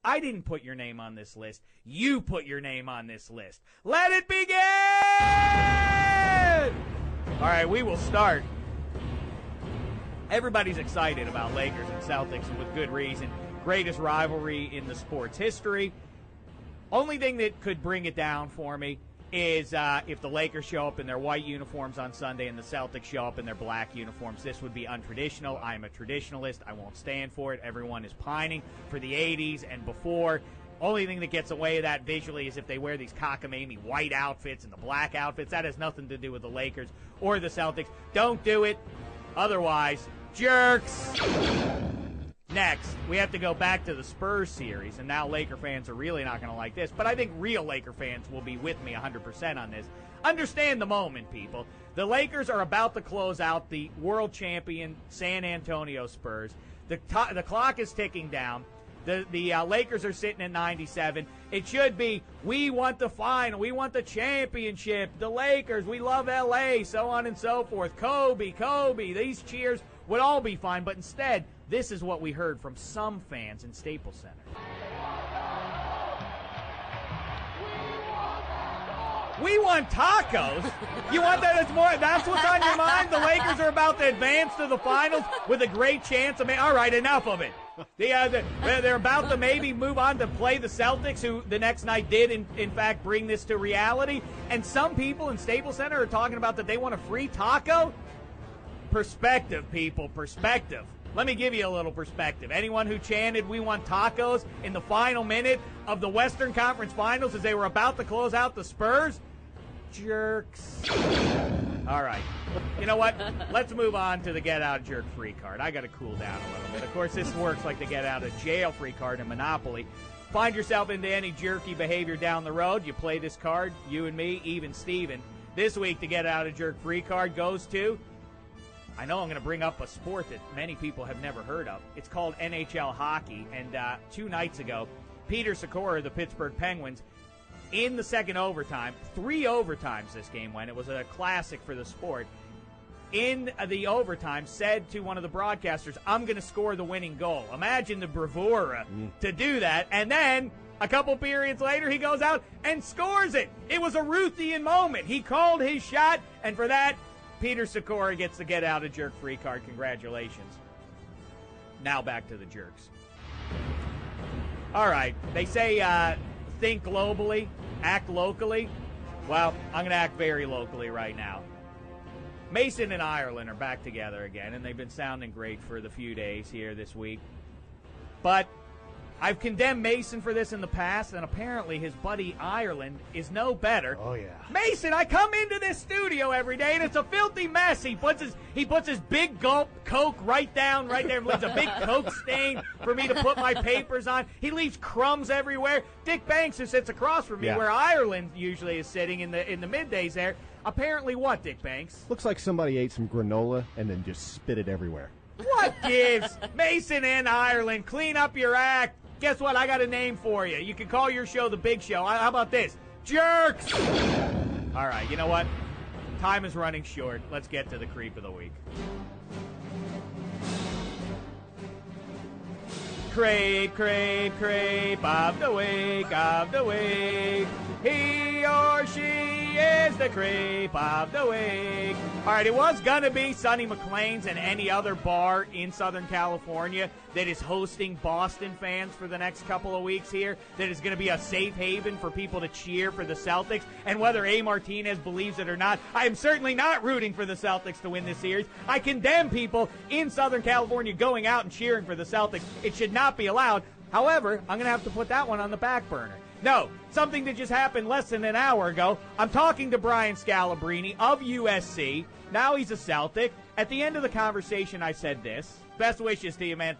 I didn't put your name on this list. You put your name on this list. Let it begin! All right, we will start. Everybody's excited about Lakers and Celtics, and with good reason. Greatest rivalry in the sport's history. Only thing that could bring it down for me is if the Lakers show up in their white uniforms on Sunday and the Celtics show up in their black uniforms. This would be untraditional. I'm a traditionalist. I won't stand for it. Everyone is pining for the 80s and before. Only thing that gets away with that visually is if they wear these cockamamie white outfits and the black outfits. That has nothing to do with the Lakers or the Celtics. Don't do it. Otherwise, jerks. Next, we have to go back to the Spurs series, and now Laker fans are really not going to like this, but I think real Laker fans will be with me 100% on this. Understand the moment, people. The Lakers are about to close out the world champion San Antonio Spurs. The clock is ticking down. The Lakers are sitting at 97. It should be, we want the final, we want the championship, the Lakers, we love L.A., so on and so forth. Kobe, these cheers would all be fine, but instead, this is what we heard from some fans in Staples Center. We want tacos? You want that as more? That's what's on your mind? The Lakers are about to advance to the finals with a great chance. All right, enough of it. They're about to maybe move on to play the Celtics, who the next night did, in fact, bring this to reality. And some people in Staples Center are talking about that they want a free taco. Perspective, people, perspective. Let me give you a little perspective. Anyone who chanted, we want tacos in the final minute of the Western Conference Finals as they were about to close out the Spurs? Jerks. All right. You know what? Let's move on to the get out of jerk free card. I got to cool down a little bit. Of course, this works like the get out of jail free card in Monopoly. Find yourself into any jerky behavior down the road. You play this card, you and me, even Steven. This week, the get out of jerk free card goes to, I know I'm going to bring up a sport that many people have never heard of. It's called NHL hockey, and 2 nights ago, Petr, Sykora, the Pittsburgh Penguins, in the second overtime, 3 overtimes this game went. It was a classic for the sport. In the overtime, said to one of the broadcasters, I'm going to score the winning goal. Imagine the bravura to do that, and then a couple periods later, he goes out and scores it. It was a Ruthian moment. He called his shot, and for that, Petr Sykora gets the get-out-of-jerk free card. Congratulations. Now back to the jerks. All right. They say think globally, act locally. Well, I'm going to act very locally right now. Mason and Ireland are back together again, and they've been sounding great for the few days here this week. But I've condemned Mason for this in the past, and apparently his buddy Ireland is no better. Oh, yeah. Mason, I come into this studio every day, and it's a filthy mess. He puts his big gulp Coke right there, leaves a big Coke stain for me to put my papers on. He leaves crumbs everywhere. Dick Banks, who sits across from me, where Ireland usually is sitting in the middays there, apparently what, Dick Banks? Looks like somebody ate some granola and then just spit it everywhere. What gives? Mason and Ireland, clean up your act. Guess what? I got a name for you. You can call your show The Big Show. How about this? Jerks! All right, you know what? Time is running short. Let's get to the creep of the week. Creep, creep, creep of the week, of the week. He or she is the creep of the week. All right, it was going to be Sonny McLean's and any other bar in Southern California that is hosting Boston fans for the next couple of weeks here, that is going to be a safe haven for people to cheer for the Celtics. And whether A. Martinez believes it or not, I am certainly not rooting for the Celtics to win this series. I condemn people in Southern California going out and cheering for the Celtics. It should not be allowed. However, I'm going to have to put that one on the back burner. No, something that just happened less than an hour ago. I'm talking to Brian Scalabrine of USC. Now he's a Celtic. At the end of the conversation, I said this. Best wishes to you, man.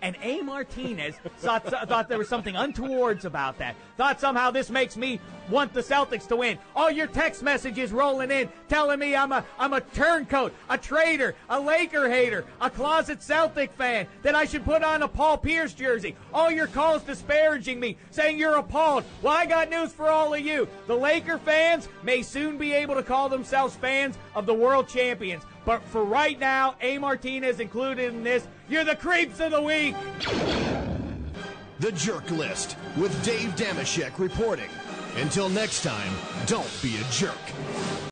And A. Martinez thought there was something untowards about that. Thought somehow this makes me want the Celtics to win. All your text messages rolling in, telling me I'm a turncoat, a traitor, a Laker hater, a closet Celtic fan, that I should put on a Paul Pierce jersey. All your calls disparaging me, saying you're appalled. Well, I got news for all of you. The Laker fans may soon be able to call themselves fans of the world champions. But for right now, A. Martinez included in this, you're the creeps of the week. The Jerk List with Dave Dameshek reporting. Until next time, don't be a jerk.